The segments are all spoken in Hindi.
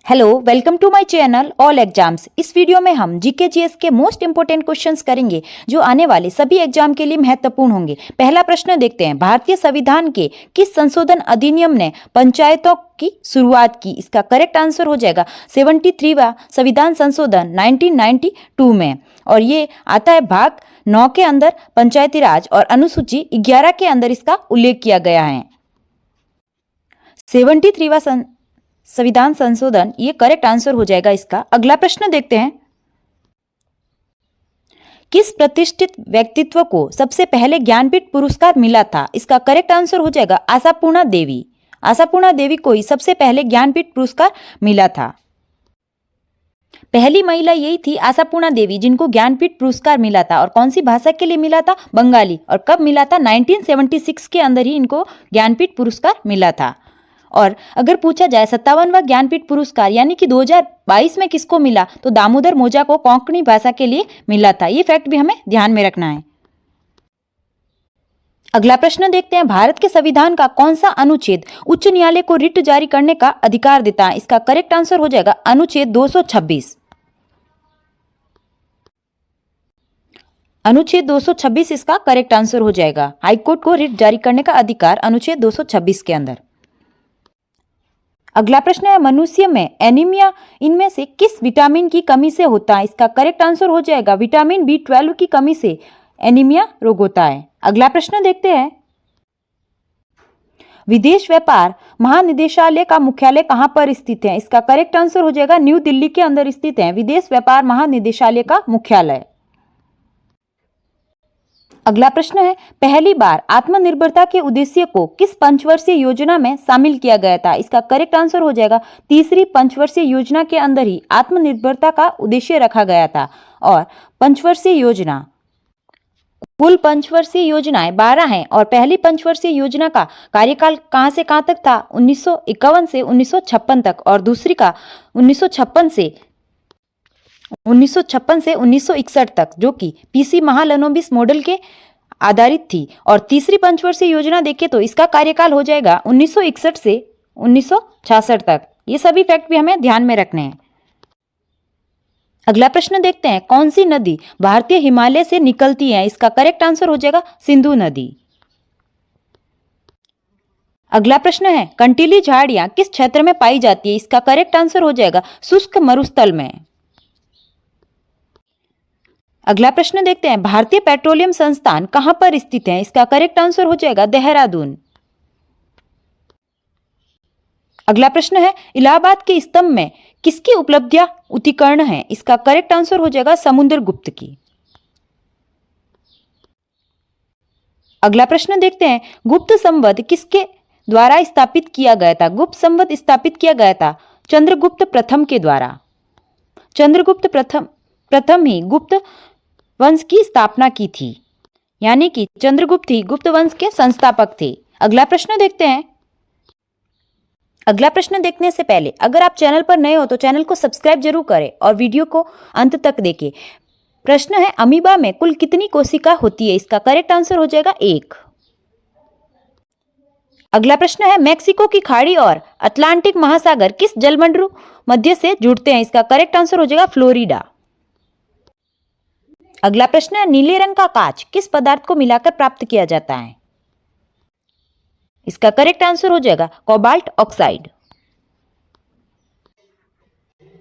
Hello, welcome to my channel all exams. इस वीडियो में हम जीके जीएस के मोस्ट इंपोर्टेंट क्वेश्चंस करेंगे जो आने वाले सभी एग्जाम के लिए महत्वपूर्ण होंगे। पहला प्रश्न देखते हैं, भारतीय संविधान के किस संशोधन अधिनियम ने पंचायतों की शुरुआत की? इसका करेक्ट आंसर हो जाएगा 73वां संविधान संशोधन 1992 में, और ये आता है भाग 9 के अंदर पंचायती राज और अनुसूची 11 के अंदर इसका उल्लेख किया गया है। 73वां संविधान संशोधन ये करेक्ट आंसर हो जाएगा इसका। अगला प्रश्न देखते हैं, किस प्रतिष्ठित व्यक्तित्व को सबसे पहले ज्ञानपीठ पुरस्कार मिला था? इसका करेक्ट आंसर हो जाएगा आशापूर्णा देवी। आशापूर्णा देवी को ही सबसे पहले ज्ञानपीठ पुरस्कार मिला था। पहली महिला यही थी आशापूर्णा देवी जिनको ज्ञानपीठ पुरस्कार मिला था। और कौन सी भाषा के लिए मिला था? बंगाली। और कब मिला था? 1976 के अंदर ही इनको ज्ञानपीठ पुरस्कार मिला था। और अगर पूछा जाए 57वां ज्ञानपीठ पुरस्कार यानी कि 2022 में किसको मिला, तो दामोदर मोजा को कोंकणी भाषा के लिए मिला था। ये फैक्ट भी हमें ध्यान में रखना है। अगला प्रश्न देखते हैं, भारत के संविधान का कौन सा अनुच्छेद उच्च न्यायालय को रिट जारी करने का अधिकार देता है? इसका करेक्ट आंसर हो जाएगा अनुच्छेद 226। अनुच्छेद 226 इसका करेक्ट आंसर हो जाएगा। हाईकोर्ट को रिट जारी करने का अधिकार अनुच्छेद 226 के अंदर। अगला प्रश्न है, मनुष्य में एनीमिया इनमें से किस विटामिन की कमी से होता है? इसका करेक्ट आंसर हो जाएगा विटामिन B12 की कमी से एनीमिया रोग होता है। अगला प्रश्न देखते हैं, विदेश व्यापार महानिदेशालय का मुख्यालय कहां पर स्थित है? इसका करेक्ट आंसर हो जाएगा न्यू दिल्ली के अंदर स्थित है विदेश व्यापार महानिदेशालय का मुख्यालय। अगला प्रश्न है, पहली बार आत्मनिर्भरता के उद्देश्य को किस पंचवर्षीय योजना में शामिल किया गया था? इसका करेक्ट आंसर हो जाएगा तीसरी पंचवर्षीय योजना के अंदर ही आत्मनिर्भरता का उद्देश्य रखा गया था। और पंचवर्षीय योजना, कुल पंचवर्षीय योजनाएं 12 हैं और पहली पंचवर्षीय योजना का कार्यकाल कहां से कहां तक था? 1951 से 1956 तक, और दूसरी का 1956 से 1961 तक, जो कि पीसी महालनोबिस मॉडल के आधारित थी। और तीसरी पंचवर्षीय योजना देखें तो इसका कार्यकाल हो जाएगा 1961 से 1966 तक। ये सभी फैक्ट भी हमें ध्यान में रखने हैं। अगला प्रश्न देखते हैं, कौन सी नदी भारतीय हिमालय से निकलती है? इसका करेक्ट आंसर हो जाएगा सिंधु नदी। अगला प्रश्न है, कंटीली झाड़ियां किस क्षेत्र में पाई जाती है? इसका करेक्ट आंसर हो जाएगा शुष्क मरुस्थल में। अगला प्रश्न देखते हैं, भारतीय पेट्रोलियम संस्थान कहां पर स्थित है? इसका करेक्ट आंसर हो जाएगा देहरादून। अगला प्रश्न है, इलाहाबाद के स्तंभ में किसकी उपलब्धियां उत्कीर्ण है? इसका करेक्ट आंसर हो जाएगा समुद्रगुप्त की। अगला प्रश्न देखते हैं, गुप्त संवत किसके द्वारा स्थापित किया गया था? गुप्त संवत स्थापित किया गया था चंद्रगुप्त प्रथम के द्वारा। चंद्रगुप्त प्रथम ही गुप्त वंश की स्थापना की थी, यानी कि चंद्रगुप्त ही गुप्त वंश के संस्थापक थे। अगला प्रश्न देखते हैं। अगला प्रश्न देखने से पहले अगर आप चैनल पर नए हो तो चैनल को सब्सक्राइब जरूर करें और वीडियो को अंत तक देखें। प्रश्न है, अमीबा में कुल कितनी कोशिका होती है? इसका करेक्ट आंसर हो जाएगा 1। अगला प्रश्न है, मैक्सिको की खाड़ी और अटलांटिक महासागर किस जलमंडल मध्य से जुड़ते हैं? इसका करेक्ट आंसर हो जाएगा फ्लोरिडा। अगला प्रश्न है, नीले रंग का कांच किस पदार्थ को मिलाकर प्राप्त किया जाता है? इसका करेक्ट आंसर हो जाएगा कोबाल्ट ऑक्साइड।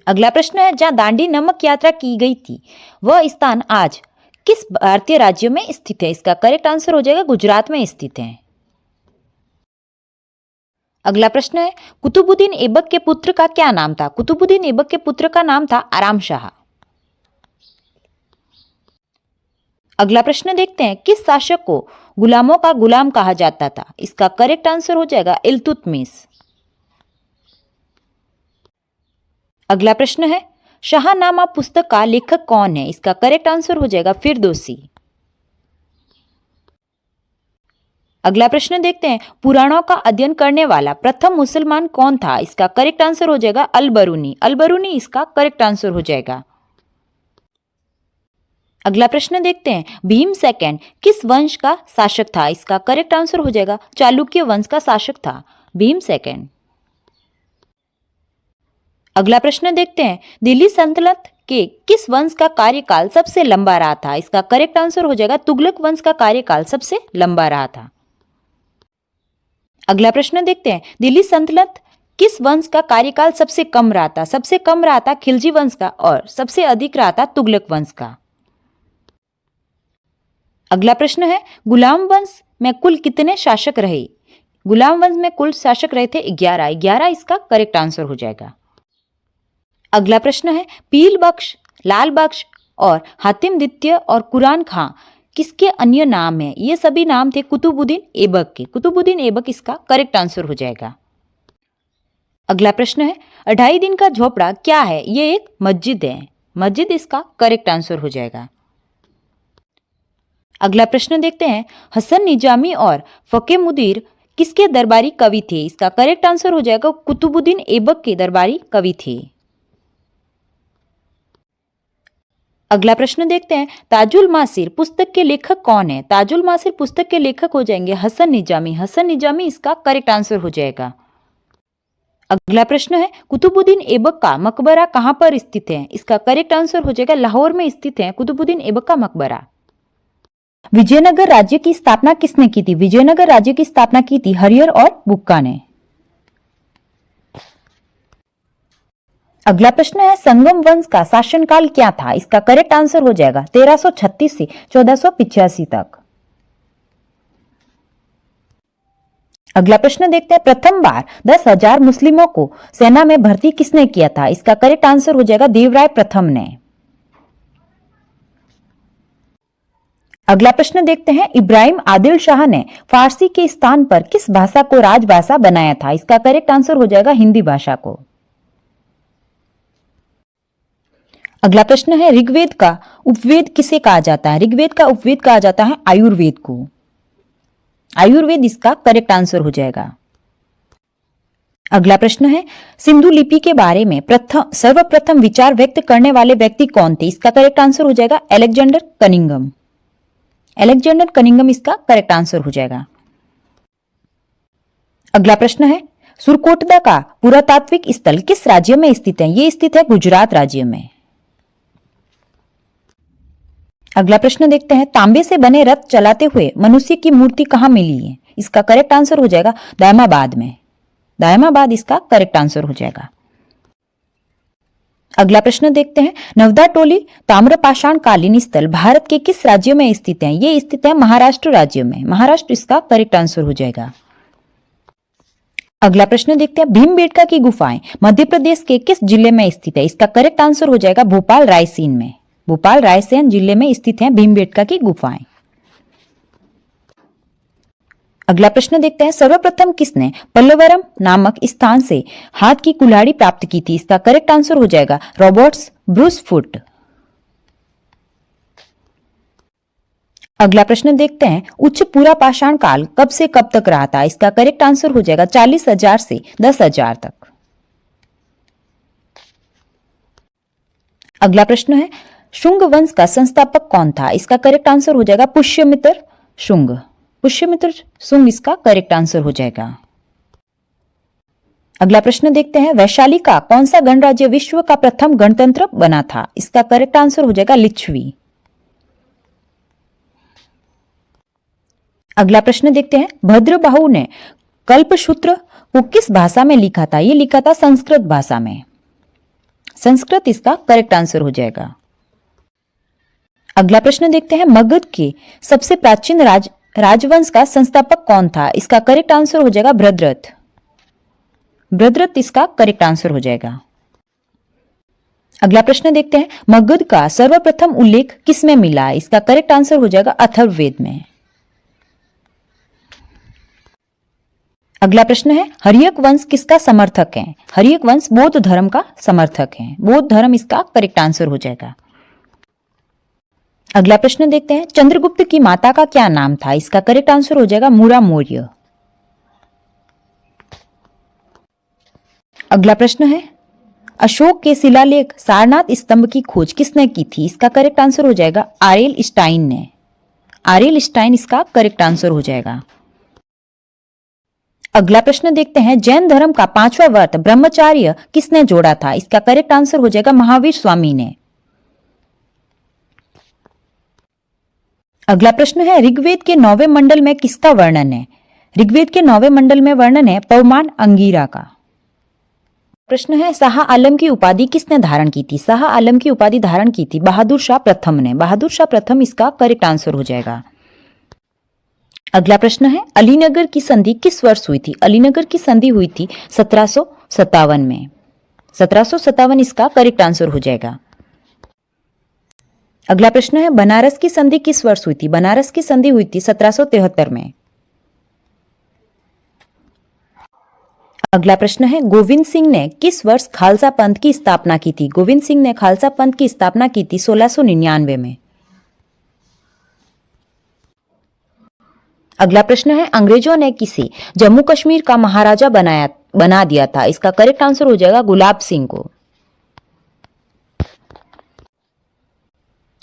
अगला प्रश्न है, जहां दांडी नमक यात्रा की गई थी वह स्थान आज किस भारतीय राज्य में स्थित है? इसका करेक्ट आंसर हो जाएगा गुजरात में स्थित है। अगला प्रश्न है, कुतुबुद्दीन ऐबक के पुत्र का क्या नाम था? कुतुबुद्दीन ऐबक के पुत्र का नाम था आराम शाह। अगला प्रश्न देखते हैं, किस शासक को गुलामों का गुलाम कहा जाता था? इसका करेक्ट आंसर हो जाएगा इल्तुतमिश। अगला प्रश्न है, शाहनामा पुस्तक का लेखक कौन है? इसका करेक्ट आंसर हो जाएगा फिरदौसी। अगला प्रश्न देखते हैं, पुराणों का अध्ययन करने वाला प्रथम मुसलमान कौन था? इसका करेक्ट आंसर हो जाएगा अल-बरूनी। अल-बरूनी इसका करेक्ट आंसर हो जाएगा। अगला प्रश्न देखते हैं, भीम सेकंड किस वंश का शासक था? इसका करेक्ट आंसर हो जाएगा चालुक्य वंश का शासक था भीम सेकंड। अगला प्रश्न देखते हैं, दिल्ली सल्तनत के किस वंश का कार्यकाल सबसे लंबा रहा था? इसका करेक्ट आंसर हो जाएगा तुगलक वंश का कार्यकाल सबसे लंबा रहा था। अगला प्रश्न देखते हैं, दिल्ली सल्तनत किस वंश का कार्यकाल सबसे कम रहा था? सबसे कम रहा था खिलजी वंश का और सबसे अधिक रहा था तुगलक वंश का। अगला प्रश्न है, गुलाम वंश में कुल कितने शासक रहे? गुलाम वंश में कुल शासक रहे थे 11। 11 इसका करेक्ट आंसर हो जाएगा। अगला प्रश्न है, पील बख्श, लाल बख्श और हातिम द्वितीय और कुरान खां किसके अन्य नाम हैं? ये सभी नाम थे कुतुबुद्दीन ऐबक के। कुतुबुद्दीन ऐबक इसका करेक्ट आंसर हो जाएगा। अगला प्रश्न है, 2.5 दिन का झोपड़ा क्या है? ये एक मस्जिद है। मस्जिद इसका करेक्ट आंसर हो जाएगा। अगला प्रश्न देखते हैं, हसन निजामी और फकीह मुदीर किसके दरबारी कवि थे? इसका करेक्ट आंसर हो जाएगा कुतुबुद्दीन ऐबक के दरबारी कवि थे। अगला प्रश्न देखते हैं, ताजुल मासिर पुस्तक के लेखक कौन है? ताजुल मासिर पुस्तक के लेखक हो जाएंगे हसन निजामी। हसन निजामी इसका करेक्ट आंसर हो जाएगा। अगला प्रश्न है, कुतुबुद्दीन ऐबक का मकबरा कहां पर स्थित है? इसका करेक्ट आंसर हो जाएगा लाहौर में स्थित है कुतुबुद्दीन ऐबक का मकबरा। विजयनगर राज्य की स्थापना किसने की थी? विजयनगर राज्य की स्थापना की थी हरिहर और बुक्का ने। अगला प्रश्न है, संगम वंश का शासनकाल क्या था? इसका करेक्ट आंसर हो जाएगा 1336 से 1485 तक। अगला प्रश्न देखते हैं, प्रथम बार 10,000 मुस्लिमों को सेना में भर्ती किसने किया था? इसका करेक्ट आंसर हो जाएगा देवराय प्रथम ने। अगला प्रश्न देखते हैं, इब्राहिम आदिल शाह ने फारसी के स्थान पर किस भाषा को राजभाषा बनाया था? इसका करेक्ट आंसर हो जाएगा हिंदी भाषा को। अगला प्रश्न है, ऋग्वेद का उपवेद किसे कहा जाता है? ऋग्वेद का उपवेद कहा जाता है आयुर्वेद को। आयुर्वेद इसका करेक्ट आंसर हो जाएगा। अगला प्रश्न है, सिंधु लिपि के बारे में सर्वप्रथम विचार व्यक्त करने वाले व्यक्ति कौन थे? इसका करेक्ट आंसर हो जाएगा अलेक्जेंडर कनिंघम। अलेक्जेंडर कनिंघम इसका करेक्ट आंसर हो जाएगा। अगला प्रश्न है, सुरकोटदा का पुरातात्विक स्थल किस राज्य में स्थित है? ये स्थित है गुजरात राज्य में। अगला प्रश्न देखते हैं, तांबे से बने रथ चलाते हुए मनुष्य की मूर्ति कहां मिली है? इसका करेक्ट आंसर हो जाएगा दायमाबाद में। दायमाबाद इसका करेक्ट आंसर हो जाएगा। अगला प्रश्न देखते हैं, नवदा टोली ताम्रपाषाण कालीन स्थल भारत के किस राज्य में स्थित है? ये स्थित है महाराष्ट्र राज्य में। महाराष्ट्र इसका करेक्ट आंसर हो जाएगा। अगला प्रश्न देखते हैं, भीमबेटका की गुफाएं मध्य प्रदेश के किस जिले में स्थित है? इसका करेक्ट आंसर हो जाएगा भोपाल रायसेन में। भोपाल रायसेन जिले में स्थित है भीमबेटका की गुफाएं। अगला प्रश्न देखते हैं, सर्वप्रथम किसने पल्लवरम नामक स्थान से हाथ की कुल्हाड़ी प्राप्त की थी? इसका करेक्ट आंसर हो जाएगा रॉबर्ट्स ब्रूस फुट। अगला प्रश्न देखते हैं, उच्च पूरा पाषाण काल कब से कब तक रहा था? इसका करेक्ट आंसर हो जाएगा 40,000 से 10,000 तक। अगला प्रश्न है, शुंग वंश का संस्थापक कौन था? इसका करेक्ट आंसर हो जाएगा पुष्यमित्र शुंग। पुष्यमित्र शुंग इसका करेक्ट आंसर हो जाएगा। अगला प्रश्न देखते हैं, वैशाली का कौन सा गणराज्य विश्व का प्रथम गणतंत्र बना था? इसका करेक्ट आंसर हो जाएगा लिच्छवी। अगला प्रश्न देखते हैं, भद्रबाहु ने कल्पसूत्र को किस भाषा में लिखा था? ये लिखा था संस्कृत भाषा में। संस्कृत इसका करेक्ट आंसर हो जाएगा। अगला प्रश्न देखते हैं, मगध के सबसे प्राचीन राजवंश का संस्थापक कौन था? इसका करेक्ट आंसर हो जाएगा भद्रथ। भद्रथ इसका करेक्ट आंसर हो जाएगा। अगला प्रश्न देखते हैं, मगध का सर्वप्रथम उल्लेख किसमें मिला? इसका करेक्ट आंसर हो जाएगा अथर्ववेद में। अगला प्रश्न है, हर्यक वंश किसका समर्थक है? हर्यक वंश बौद्ध धर्म का समर्थक है। बौद्ध धर्म इसका करेक्ट आंसर हो जाएगा। अगला प्रश्न देखते हैं, चंद्रगुप्त की माता का क्या नाम था? इसका करेक्ट आंसर हो जाएगा मूरा मौर्य। अगला प्रश्न है, अशोक के शिलालेख सारनाथ स्तंभ की खोज किसने की थी? इसका करेक्ट आंसर हो जाएगा आरएल स्टाइन ने। आरएल स्टाइन इसका करेक्ट आंसर हो जाएगा। अगला प्रश्न देखते हैं, जैन धर्म का 5वां व्रत ब्रह्मचार्य किसने जोड़ा था? इसका करेक्ट आंसर हो जाएगा महावीर स्वामी ने। अगला प्रश्न है, ऋग्वेद के 9वें मंडल में किसका वर्णन है? ऋग्वेद के 9वें मंडल में वर्णन है पवमान अंगीरा का। प्रश्न है, शाह आलम की उपाधि किसने धारण की थी? शाह आलम की उपाधि धारण की थी बहादुर शाह प्रथम ने। बहादुर शाह प्रथम इसका करेक्ट आंसर हो जाएगा। अगला प्रश्न है, अलीनगर की संधि किस वर्ष हुई थी? अलीनगर की संधि हुई थी 1757 में। 1757 इसका करेक्ट आंसर हो जाएगा। अगला प्रश्न है, बनारस की संधि किस वर्ष हुई थी? बनारस की संधि हुई थी 1773 में। अगला प्रश्न है, गोविंद सिंह ने किस वर्ष खालसा पंथ की स्थापना की थी? गोविंद सिंह ने खालसा पंथ की स्थापना की थी 1699 में। अगला प्रश्न है, अंग्रेजों ने किसे जम्मू कश्मीर का महाराजा बना दिया था? इसका करेक्ट आंसर हो जाएगा गुलाब सिंह को।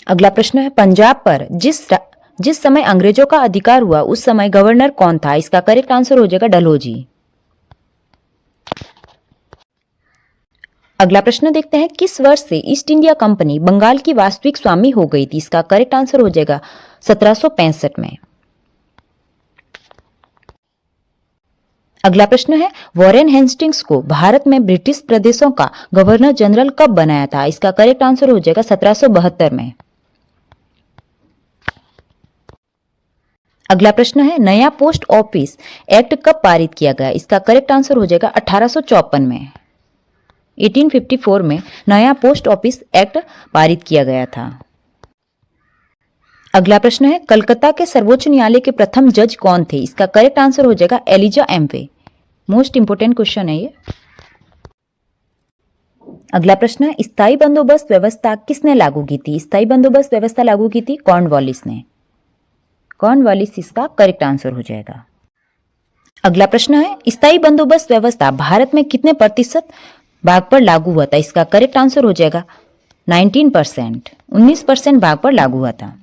अगला प्रश्न है, पंजाब पर जिस समय अंग्रेजों का अधिकार हुआ उस समय गवर्नर कौन था? इसका करेक्ट आंसर हो जाएगा डलहौजी। अगला प्रश्न देखते हैं, किस वर्ष से ईस्ट इंडिया कंपनी बंगाल की वास्तविक स्वामी हो गई थी? इसका करेक्ट आंसर हो जाएगा 1765 में। अगला प्रश्न है, वॉरेन हेस्टिंग्स को भारत में ब्रिटिश प्रदेशों का गवर्नर जनरल कब बनाया था? इसका करेक्ट आंसर हो जाएगा 1772 में। अगला प्रश्न है, नया पोस्ट ऑफिस एक्ट कब पारित किया गया? इसका करेक्ट आंसर हो जाएगा 1854 में। 1854 में नया पोस्ट ऑफिस एक्ट पारित किया गया था। अगला प्रश्न है, कलकत्ता के सर्वोच्च न्यायालय के प्रथम जज कौन थे? इसका करेक्ट आंसर हो जाएगा एलिजा एम्पे। मोस्ट इंपोर्टेंट क्वेश्चन है ये। अगला प्रश्न है, स्थायी बंदोबस्त व्यवस्था किसने लागू की थी? स्थायी बंदोबस्त व्यवस्था लागू की थी कॉर्नवालिस ने। कॉर्नवालिस इसका करेक्ट आंसर हो जाएगा। अगला प्रश्न है, स्थायी बंदोबस्त व्यवस्था भारत में कितने प्रतिशत भाग पर लागू हुआ था? इसका करेक्ट आंसर हो जाएगा 19%। 19% भाग पर लागू हुआ था।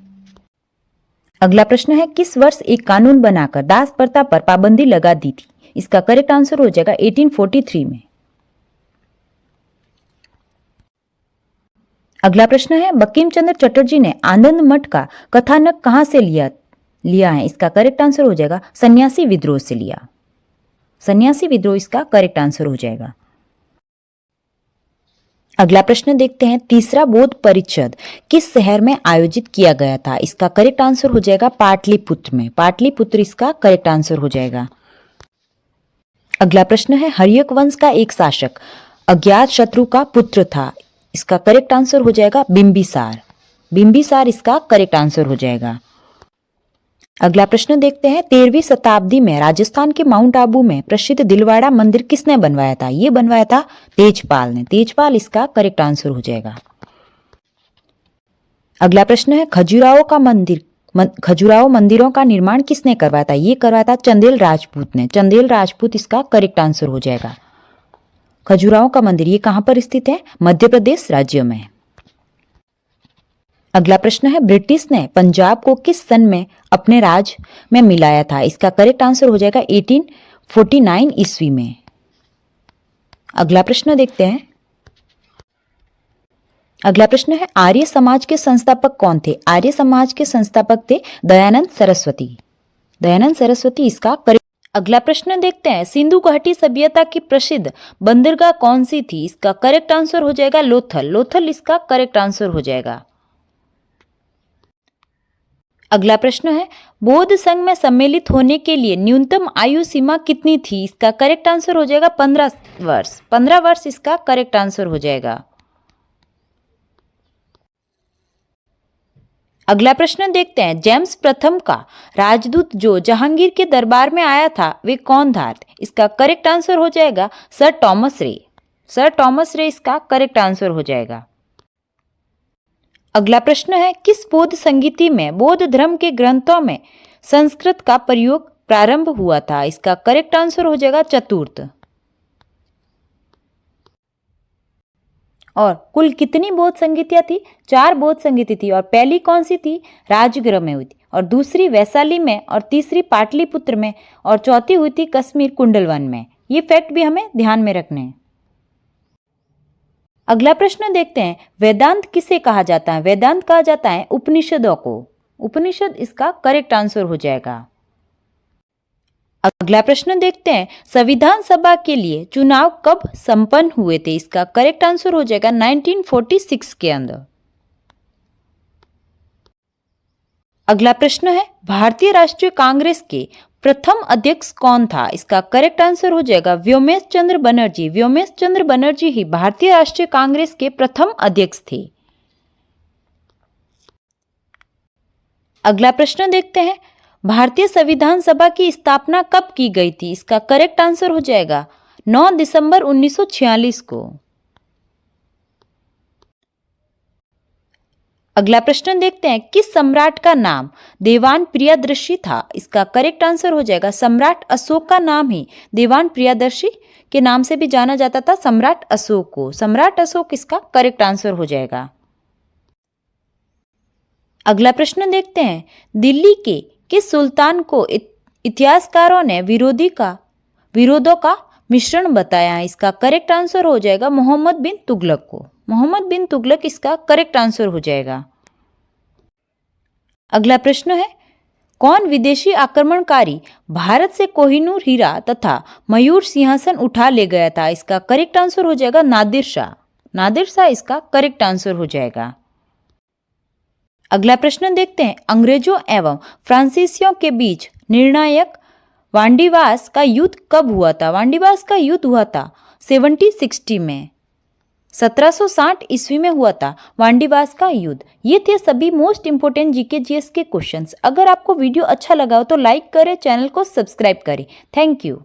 अगला प्रश्न है, किस वर्ष एक कानून बनाकर दास प्रथा पर पाबंदी लगा दी थी? इसका करेक्ट आंसर हो जाएगा 1843 में। अगला प्रश्न है, बंकिम चंद्र चटर्जी ने आनंद मठ का कथानक कहां से लिया है? इसका करेक्ट आंसर हो जाएगा सन्यासी विद्रोह से लिया। सन्यासी विद्रोह इसका करेक्ट आंसर हो जाएगा। अगला प्रश्न देखते हैं, तीसरा बौद्ध परिषद किस शहर में आयोजित किया गया था? इसका करेक्ट आंसर हो जाएगा पाटलिपुत्र में। पाटलिपुत्र इसका करेक्ट आंसर हो जाएगा। अगला प्रश्न है, हर्यक वंश का एक शासक अज्ञात शत्रु का पुत्र था। इसका करेक्ट आंसर हो जाएगा बिंबिसार। बिंबिसार इसका करेक्ट आंसर हो जाएगा। अगला प्रश्न देखते हैं, 13वीं शताब्दी में राजस्थान के माउंट आबू में प्रसिद्ध दिलवाड़ा मंदिर किसने बनवाया था? ये बनवाया था तेजपाल ने। तेजपाल इसका करेक्ट आंसर हो जाएगा। अगला प्रश्न है, खजुराहो मंदिरों का निर्माण किसने करवाया था? ये करवाया था चंदेल राजपूत ने। चंदेल राजपूत इसका करेक्ट आंसर हो जाएगा। खजुराहो का मंदिर ये कहां पर स्थित है? मध्य प्रदेश राज्य में। अगला प्रश्न है, ब्रिटिश ने पंजाब को किस सन में अपने राज में मिलाया था? इसका करेक्ट आंसर हो जाएगा 1849 ईस्वी में। अगला प्रश्न देखते हैं। अगला प्रश्न है, आर्य समाज के संस्थापक कौन थे? आर्य समाज के संस्थापक थे दयानंद सरस्वती। दयानंद सरस्वती इसका करेक्ट। अगला प्रश्न देखते हैं, सिंधु घाटी सभ्यता की प्रसिद्ध बंदरगाह कौन सी थी? इसका करेक्ट आंसर हो जाएगा लोथल। लोथल इसका करेक्ट आंसर हो जाएगा। अगला प्रश्न है, बौद्ध संघ में सम्मिलित होने के लिए न्यूनतम आयु सीमा कितनी थी? इसका करेक्ट आंसर हो जाएगा 15 वर्ष। 15 वर्ष इसका करेक्ट आंसर हो जाएगा। अगला प्रश्न देखते हैं, जेम्स प्रथम का राजदूत जो जहांगीर के दरबार में आया था वे कौन था? इसका करेक्ट आंसर हो जाएगा सर टॉमस रे। सर टॉमस रे इसका करेक्ट आंसर हो जाएगा। अगला प्रश्न है, किस बौद्ध संगीति में बौद्ध धर्म के ग्रंथों में संस्कृत का प्रयोग प्रारंभ हुआ था? इसका करेक्ट आंसर हो जाएगा चतुर्थ। और कुल कितनी बौद्ध संगीतियां थी? 4 बौद्ध संगीति थी। और पहली कौन सी थी? राजगृह में हुई थी। और दूसरी वैशाली में और तीसरी पाटलिपुत्र में और चौथी हुई थी कश्मीर कुंडलवन में। ये फैक्ट भी हमें ध्यान में रखने हैं। अगला प्रश्न देखते हैं, वेदांत किसे कहा जाता है? वेदांत कहा जाता है उपनिषदों को। उपनिषद इसका करेक्ट आंसर हो जाएगा। अगला प्रश्न देखते हैं, संविधान सभा के लिए चुनाव कब संपन्न हुए थे? इसका करेक्ट आंसर हो जाएगा 1946 के अंदर। अगला प्रश्न है, भारतीय राष्ट्रीय कांग्रेस के प्रथम अध्यक्ष कौन था? इसका करेक्ट आंसर हो जाएगा व्योमेश चंद्र बनर्जी। व्योमेश चंद्र बनर्जी ही भारतीय राष्ट्रीय कांग्रेस के प्रथम अध्यक्ष थे। अगला प्रश्न देखते हैं, भारतीय संविधान सभा की स्थापना कब की गई थी? इसका करेक्ट आंसर हो जाएगा 9 दिसंबर 1946 को। अगला प्रश्न देखते हैं, किस सम्राट का नाम देवान प्रियदर्शी था? इसका करेक्ट आंसर हो जाएगा सम्राट अशोक का नाम ही देवान प्रियदर्शी के नाम से भी जाना जाता था, सम्राट अशोक को। सम्राट अशोक इसका करेक्ट आंसर हो जाएगा। अगला प्रश्न देखते हैं, दिल्ली के किस सुल्तान को इतिहासकारों ने विरोधों का मिश्रण बताया है? इसका करेक्ट आंसर हो जाएगा मोहम्मद बिन तुगलक को। मोहम्मद बिन तुगलक इसका करेक्ट आंसर हो जाएगा। अगला प्रश्न है, कौन विदेशी आक्रमणकारी भारत से कोहिनूर हीरा तथा मयूर सिंहासन उठा ले गया था? इसका करेक्ट आंसर हो जाएगा नादिर शाह। नादिर शाह इसका करेक्ट आंसर हो जाएगा। अगला प्रश्न देखते हैं, अंग्रेजों एवं फ्रांसीसियों के बीच निर्णायक वांडीवास का युद्ध कब हुआ था? वांडीवास का युद्ध हुआ था 1760 में। 1760 ईस्वी में हुआ था वांडीवास का युद्ध। ये थे सभी मोस्ट इंपोर्टेंट जीके जीएस के क्वेश्चंस। अगर आपको वीडियो अच्छा लगा हो तो लाइक करें, चैनल को सब्सक्राइब करें। Thank you.